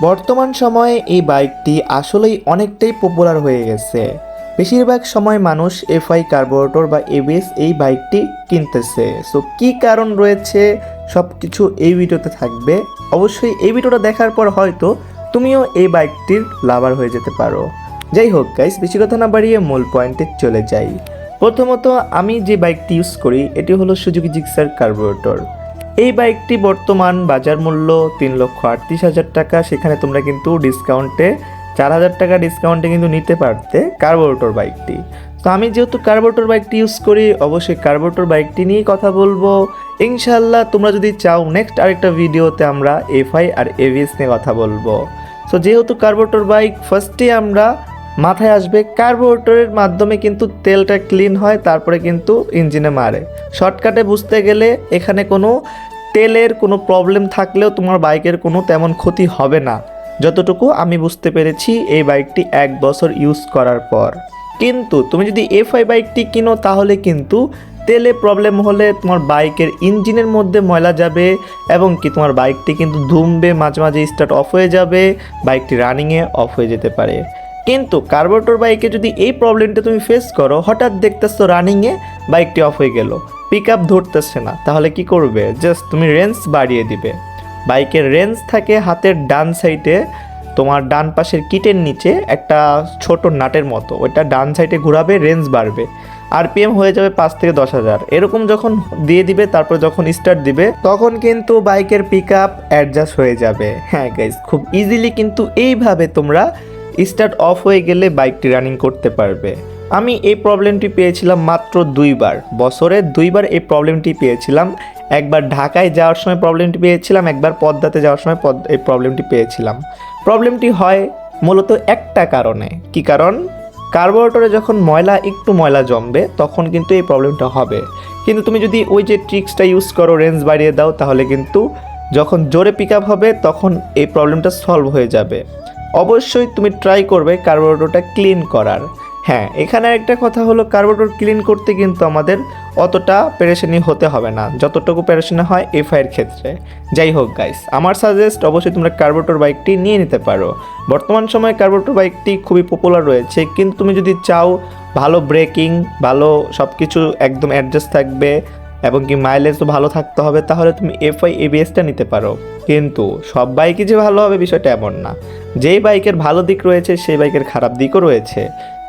বর্তমান সময়ে এই বাইকটি আসলেই অনেকটাই পপুলার হয়ে গেছে। বেশিরভাগ সময় মানুষ এফআই কার্বোরেটর বা এবিএস এই বাইকটি কিনতেছে। সো কী কারণ রয়েছে সব কিছু এই ভিডিওতে থাকবে। অবশ্যই এই ভিডিওটা দেখার পর হয়তো তুমিও এই বাইকটির লাভার হয়ে যেতে পারো। যাই হোক গাইস, বেশি কথা না বাড়িয়ে মূল পয়েন্টে চলে যাই। প্রথমত আমি যে বাইকটি ইউজ করি এটি হলো সুজুকি জিক্সার কার্বোরেটর। এই বাইকটি বর্তমান বাজার মূল্য 3,38,000 টাকা। সেখানে তোমরা কিন্তু ডিসকাউন্টে 4,000 টাকা ডিসকাউন্টে কিন্তু নিতে পারতে কার্বোরেটর বাইকটি। তো আমি যেহেতু কার্বোরেটর বাইকটি ইউজ করি, অবশ্যই কার্বোরেটর বাইকটি নিয়েই কথা বলবো ইনশাল্লাহ। তোমরা যদি চাও নেক্সট আরেকটা ভিডিওতে আমরা এফআই আর এভিএস নিয়ে কথা বলবো। সো যেহেতু কার্বোরেটর বাইক, ফার্স্টে আমরা মাথায় আসবে কার্বোরেটরের মাধ্যমে কিন্তু তেলটা ক্লিন হয়, তারপরে কিন্তু ইঞ্জিনে মারে। শর্টকাটে বুঝতে গেলে এখানে কোনো তেলের কোনো প্রবলেম থাকলেও তোমার বাইকের কোনো তেমন ক্ষতি হবে না, যতটুকু আমি বুঝতে পেরেছি এই বাইকটি 1 বছর ইউজ করার পর। কিন্তু তুমি যদি এফআই বাইকটি কিনো তাহলে কিন্তু তেলে প্রবলেম হলে তোমার বাইকের ইঞ্জিনের মধ্যে ময়লা যাবে এবং কি তোমার বাইকটি কিন্তু ধুমবে, মাঝে মাঝে স্টার্ট অফ হয়ে যাবে, বাইকটি রানিংয়ে অফ হয়ে যেতে পারে। কিন্তু কার্বোরেটর বাইকে যদি এই প্রবলেমটা তুমি ফেস করো, হঠাৎ দেখতেছো রানিংয়ে বাইকটি অফ হয়ে গেল, পিক আপ ধরতেছে না, তাহলে কি করবে? জাস্ট তুমি রেঞ্জ বাড়িয়ে দিবে। বাইকের রেঞ্জ থাকে হাতের ডান সাইডে, তোমার ডান পাশের কিটের নিচে একটা ছোট নাটের মতো, ওইটা ডান সাইডে ঘোরাবে, রেঞ্জ বাড়বে, আরপিএম হয়ে যাবে 5 থেকে 10,000 এরকম। যখন দিয়ে দিবে, তারপর যখন স্টার্ট দিবে তখন কিন্তু বাইকের পিক আপ অ্যাডজাস্ট হয়ে যাবে। হ্যাঁ গাইজ, খুব ইজিলি কিন্তু এইভাবে তোমরা স্টার্ট অফ হয়ে গেলে বাইকটি রানিং করতে পারবে। আমি এই প্রবলেমটি পেয়েছিলাম মাত্র 2বার, বছরে 2বার এই প্রবলেমটি পেয়েছিলাম। একবার ঢাকায় যাওয়ার সময় প্রবলেমটি পেয়েছিলাম, একবার পদ্মাতে যাওয়ার সময় এই প্রবলেমটি পেয়েছিলাম। প্রবলেমটি হয় মূলত একটা কারণে। কি কারণ? কার্বোরেটরে যখন একটু ময়লা জমবে তখন কিন্তু এই প্রবলেমটা হবে। কিন্তু তুমি যদি ওই যে ট্রিক্সটা ইউজ করো, রেঞ্জ বাড়িয়ে দাও, তাহলে কিন্তু যখন জোরে পিক আপ হবে তখন এই প্রবলেমটা সলভ হয়ে যাবে। অবশ্যই তুমি ট্রাই করবে কার্বোরেটরটা ক্লিন করার। হ্যাঁ, এখানে একটা কথা হলো, কার্বোরেটর ক্লিন করতে কিন্তু আমাদের অতটা পেরেশানি হতে হবে না যতটুকু পেরেশানি হয় এফআইয়ের ক্ষেত্রে। যাই হোক গাইস, আমার সাজেস্ট অবশ্যই তোমরা কার্বোরেটর বাইকটি নিয়ে নিতে পারো। বর্তমান সময়ে কার্বোরেটর বাইকটি খুবই পপুলার রয়েছে, কিন্তু তুমি যদি চাও ভালো ব্রেকিং, ভালো সব কিছু একদম অ্যাডজাস্ট থাকবে এবং কি মাইলেজও ভালো থাকতে হবে, তাহলে তুমি এফআই এবিএসটা নিতে পারো। কিন্তু সব বাইকই যে ভালো হবে বিষয়টা এমন না। যেই বাইকের ভালো দিক রয়েছে সেই বাইকের খারাপ দিকও রয়েছে,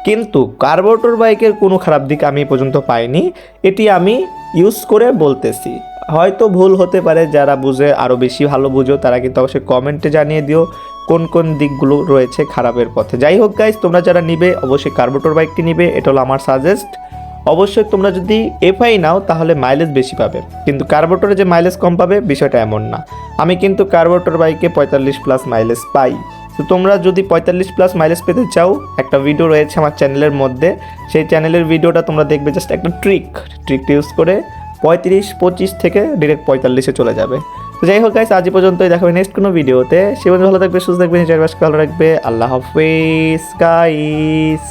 কিন্তু কার্বোরেটর বাইকের কোনো খারাপ দিক আমি পর্যন্ত পাইনি। এটি আমি ইউজ করে বলতেছি, হয়তো ভুল হতে পারে। যারা বুঝে, আরও বেশি ভালো বুঝো, তারা কিন্তু অবশ্যই কমেন্টে জানিয়ে দিও কোন কোন দিকগুলো রয়েছে খারাপের পথে। যাই হোক গাইস, তোমরা যারা নিবে অবশ্যই কার্বোরেটর বাইকটি নিবে, এটা হলো আমার সাজেস্ট। অবশ্যই তোমরা যদি এফআই নাও তাহলে মাইলেজ বেশি পাবে, কিন্তু কার্বোরেটরে যে মাইলেজ কম পাবে বিষয়টা এমন না। আমি কিন্তু কার্বোরেটর বাইকে 45+ মাইলেজ পাই। তো তোমরা যদি 45+ মাইলেজ পেতে চাও, একটা ভিডিও রয়েছে আমার চ্যানেলের মধ্যে, সেই চ্যানেলের ভিডিওটা তোমরা দেখবে। জাস্ট একটা ট্রিকটা ইউজ করে 35-25 থেকে ডিরেক্ট 45-এ চলে যাবে। তো যাই হোক গাইস, আজ পর্যন্তই, দেখা হবে নেক্সট কোনো ভিডিওতে। সে ভালো থাকবে, সুস্থ থাকবে, নিজের ভালো রাখবে। আল্লাহ হাফেজ গাইস।